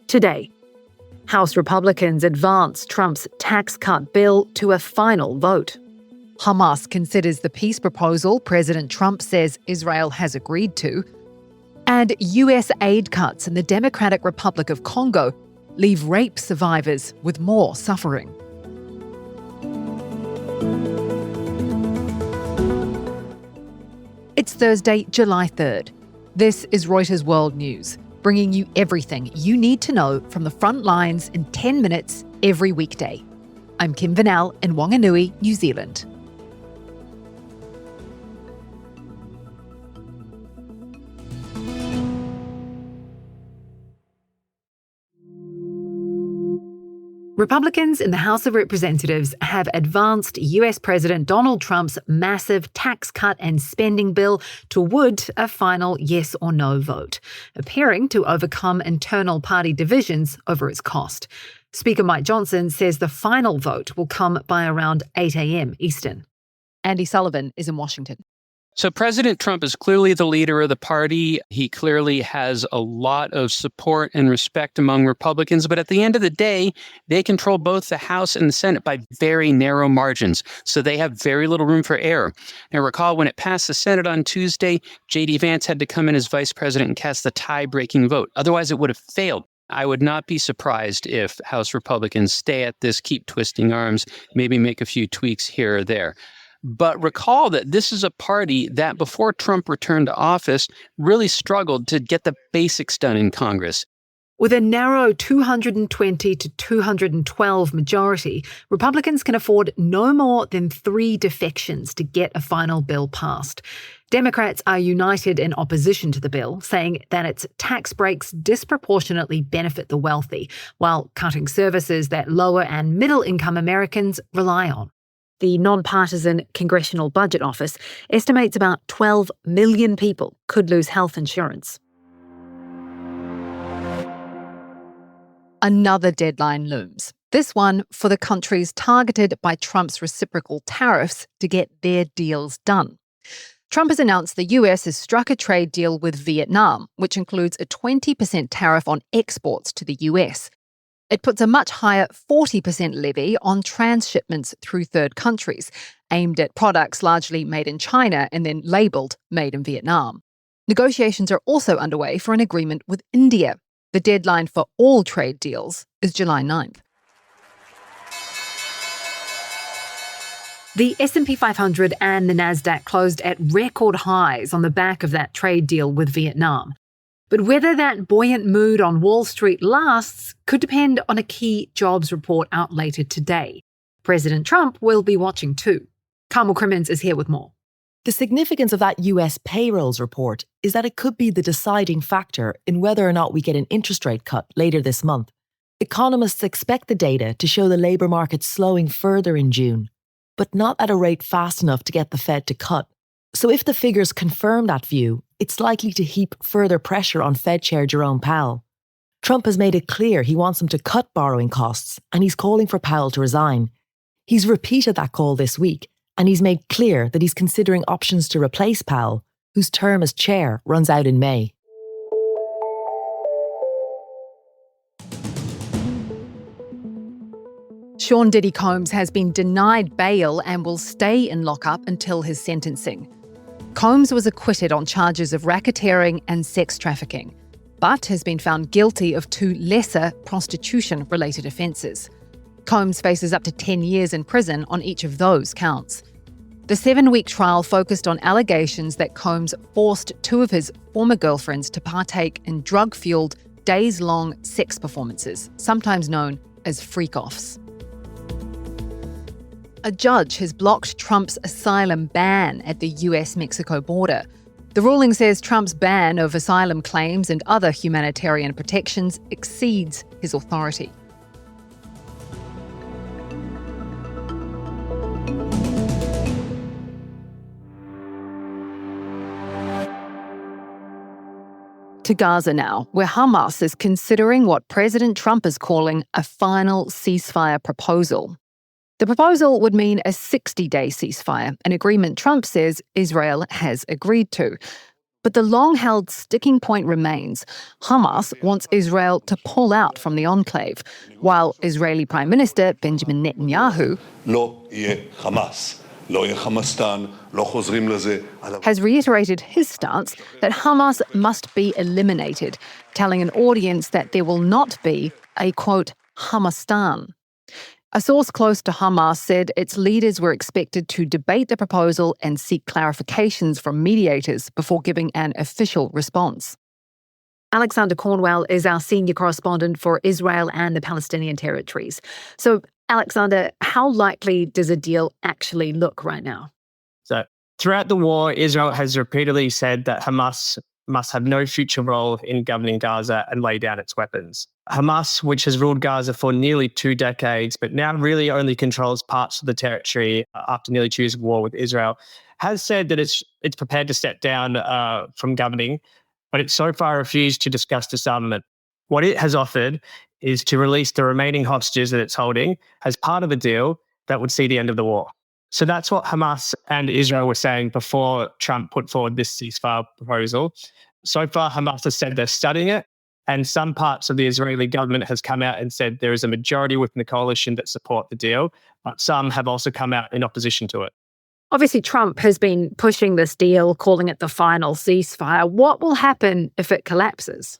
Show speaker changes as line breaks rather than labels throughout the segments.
Today, House Republicans advance Trump's tax cut bill to a final vote. Hamas considers the peace proposal President Trump says Israel has agreed to. And US aid cuts in the Democratic Republic of Congo leave rape survivors with more suffering. It's Thursday, July 3rd. This is Reuters World News, bringing you everything you need to know from the front lines in 10 minutes every weekday. I'm Kim Vanel in Wanganui, New Zealand. Republicans in the House of Representatives have advanced US President Donald Trump's massive tax cut and spending bill toward a final yes or no vote, appearing to overcome internal party divisions over its cost. Speaker Mike Johnson says the final vote will come by around 8 a.m. Eastern. Andy Sullivan is in Washington.
So President Trump is clearly the leader of the party. He clearly has a lot of support and respect among Republicans. But at the end of the day, they control both the House and the Senate by very narrow margins. So they have very little room for error. Now, recall when it passed the Senate on Tuesday, J.D. Vance had to come in as vice president and cast the tie-breaking vote. Otherwise, it would have failed. I would not be surprised if House Republicans stay at this, keep twisting arms, maybe make a few tweaks here or there. But recall that this is a party that before Trump returned to office really struggled to get the basics done in Congress.
With a narrow 220 to 212 majority, Republicans can afford no more than 3 defections to get a final bill passed. Democrats are united in opposition to the bill, saying that its tax breaks disproportionately benefit the wealthy, while cutting services that lower and middle-income Americans rely on. The nonpartisan Congressional Budget Office estimates about 12 million people could lose health insurance. Another deadline looms. This one for the countries targeted by Trump's reciprocal tariffs to get their deals done. Trump has announced the US has struck a trade deal with Vietnam, which includes a 20% tariff on exports to the US. It puts a much higher 40% levy on transshipments through third countries, aimed at products largely made in China and then labelled made in Vietnam. Negotiations are also underway for an agreement with India. The deadline for all trade deals is July 9th. The S&P 500 and the Nasdaq closed at record highs on the back of that trade deal with Vietnam. But whether that buoyant mood on Wall Street lasts could depend on a key jobs report out later today. President Trump will be watching too. Carmel Crimmins is here with more.
The significance of that US payrolls report is that it could be the deciding factor in whether or not we get an interest rate cut later this month. Economists expect the data to show the labour market slowing further in June, but not at a rate fast enough to get the Fed to cut. So if the figures confirm that view, it's likely to heap further pressure on Fed Chair Jerome Powell. Trump has made it clear he wants him to cut borrowing costs, and he's calling for Powell to resign. He's repeated that call this week, and he's made clear that he's considering options to replace Powell, whose term as chair runs out in May.
Sean Diddy Combs has been denied bail and will stay in lockup until his sentencing. Combs was acquitted on charges of racketeering and sex trafficking, but has been found guilty of 2 lesser prostitution-related offences. Combs faces up to 10 years in prison on each of those counts. The 7-week trial focused on allegations that Combs forced 2 of his former girlfriends to partake in drug-fueled, days-long sex performances, sometimes known as freak-offs. A judge has blocked Trump's asylum ban at the US-Mexico border. The ruling says Trump's ban of asylum claims and other humanitarian protections exceeds his authority. To Gaza now, where Hamas is considering what President Trump is calling a final ceasefire proposal. The proposal would mean a 60-day ceasefire, an agreement Trump says Israel has agreed to. But the long-held sticking point remains. Hamas wants Israel to pull out from the enclave, while Israeli Prime Minister Benjamin Netanyahu has reiterated his stance that Hamas must be eliminated, telling an audience that there will not be a, quote, Hamastan. A source close to Hamas said its leaders were expected to debate the proposal and seek clarifications from mediators before giving an official response. Alexander Cornwell is our senior correspondent for Israel and the Palestinian territories. So, Alexander, how likely does a deal actually look right now?
So, throughout the war, Israel has repeatedly said that Hamas must have no future role in governing Gaza and lay down its weapons. Hamas, which has ruled Gaza for nearly 2 decades, but now really only controls parts of the territory after nearly 2 years of war with Israel, has said that it's prepared to step down from governing, but it's so far refused to discuss disarmament. What it has offered is to release the remaining hostages that it's holding as part of a deal that would see the end of the war. So that's what Hamas and Israel were saying before Trump put forward this ceasefire proposal. So far, Hamas has said they're studying it, and some parts of the Israeli government has come out and said there is a majority within the coalition that support the deal, but some have also come out in opposition to it.
Obviously, Trump has been pushing this deal, calling it the final ceasefire. What will happen if it collapses?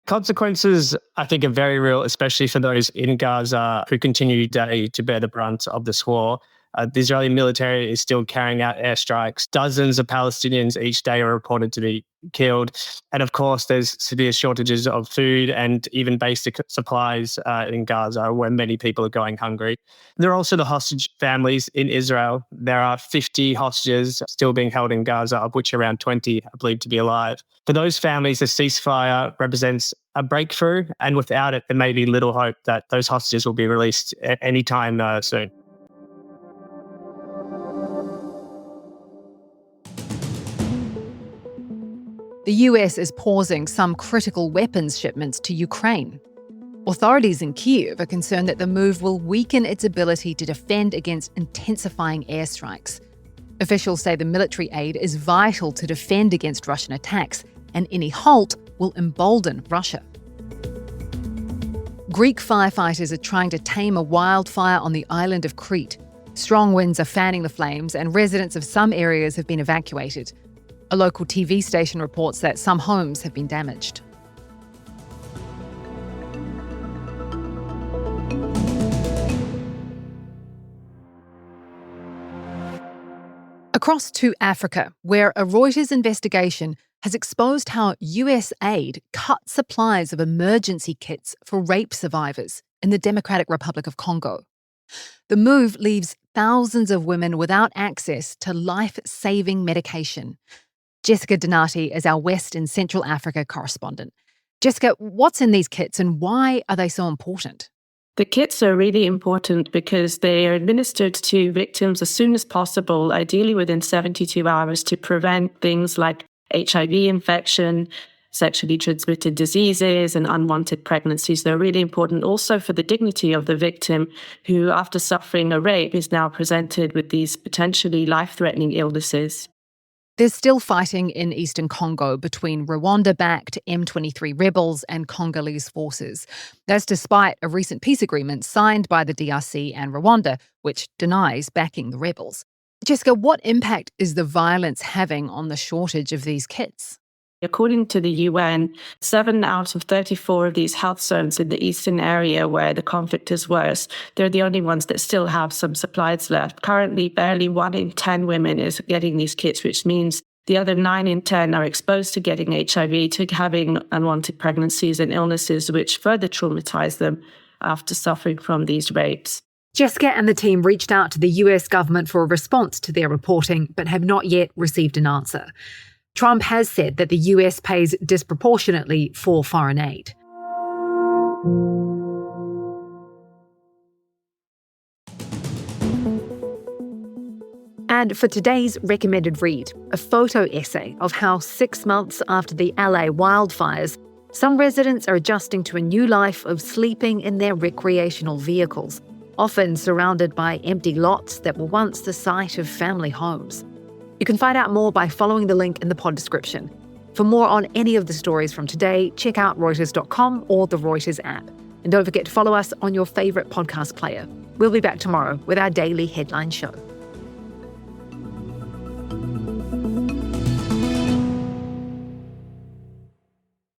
Consequences, I think, are very real, especially for those in Gaza who continue today to bear the brunt of this war. The Israeli military is still carrying out airstrikes. Dozens of Palestinians each day are reported to be killed. And of course, there's severe shortages of food and even basic supplies in Gaza, where many people are going hungry. There are also the hostage families in Israel. There are 50 hostages still being held in Gaza, of which around 20 are believed to be alive. For those families, the ceasefire represents a breakthrough, and without it, there may be little hope that those hostages will be released anytime soon.
The US is pausing some critical weapons shipments to Ukraine. Authorities in Kyiv are concerned that the move will weaken its ability to defend against intensifying airstrikes. Officials say the military aid is vital to defend against Russian attacks, and any halt will embolden Russia. Greek firefighters are trying to tame a wildfire on the island of Crete. Strong winds are fanning the flames, and residents of some areas have been evacuated. A local TV station reports that some homes have been damaged. Across to Africa, where a Reuters investigation has exposed how USAID cut supplies of emergency kits for rape survivors in the Democratic Republic of Congo. The move leaves thousands of women without access to life-saving medication. Jessica Donati is our West and Central Africa correspondent. Jessica, what's in these kits and why are they so important?
The kits are really important because they are administered to victims as soon as possible, ideally within 72 hours, to prevent things like HIV infection, sexually transmitted diseases, and unwanted pregnancies. They're really important also for the dignity of the victim who, after suffering a rape, is now presented with these potentially life-threatening illnesses.
There's still fighting in eastern Congo between Rwanda-backed M23 rebels and Congolese forces. That's despite a recent peace agreement signed by the DRC and Rwanda, which denies backing the rebels. Jessica, what impact is the violence having on the shortage of these kits?
According to the UN, 7 out of 34 of these health zones in the eastern area where the conflict is worse, they're the only ones that still have some supplies left. Currently, barely 1 in 10 women is getting these kits, which means the other 9 in 10 are exposed to getting HIV, to having unwanted pregnancies and illnesses, which further traumatize them after suffering from these rapes.
Jessica and the team reached out to the US government for a response to their reporting, but have not yet received an answer. Trump has said that the US pays disproportionately for foreign aid. And for today's recommended read, a photo essay of how 6 months after the LA wildfires, some residents are adjusting to a new life of sleeping in their recreational vehicles, often surrounded by empty lots that were once the site of family homes. You can find out more by following the link in the pod description. For more on any of the stories from today, check out Reuters.com or the Reuters app. And don't forget to follow us on your favourite podcast player. We'll be back tomorrow with our daily headline show.